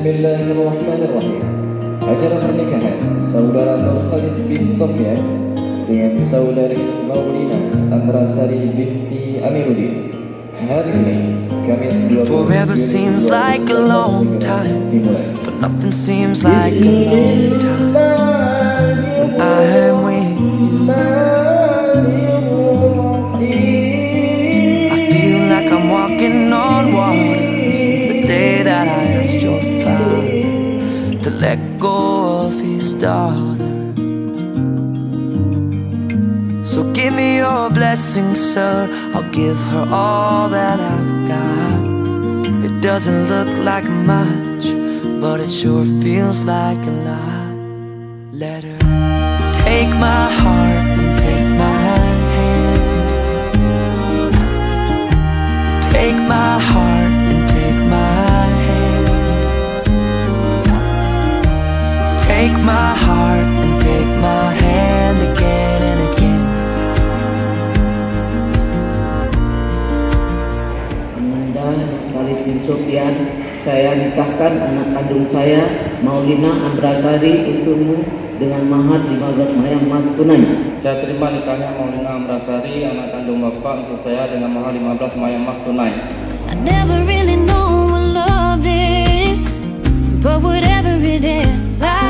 Bismillahirrahmanirrahim. Acara pernikahan Saudara Nurhalis bin Sofyan dengan Saudari Maulina Amrasari binti Amiruddin hari ini Kamis 20 Forever seems like a long time, but nothing seems like a long time when I am with you. I feel like I'm walking on water since the day that I asked your father to let go of his daughter. So give me your blessing, sir. I'll give her all that I've got. It doesn't look like much, but it sure feels like a lot. Let her take my heart and take my hand. Take my heart and take my hand. Take my heart and take my hand again and again. Nurhalis bin Sofyan, saya nikahkan anak kandung saya Maulina Amrasari untukmu dengan mahar 15 mayang emas tunai. Saya terima nikahnya Maulina Amrasari anak kandung Bapak untuk saya dengan mahar 15 mayang emas tunai. I never really know what love is, but whatever it is, I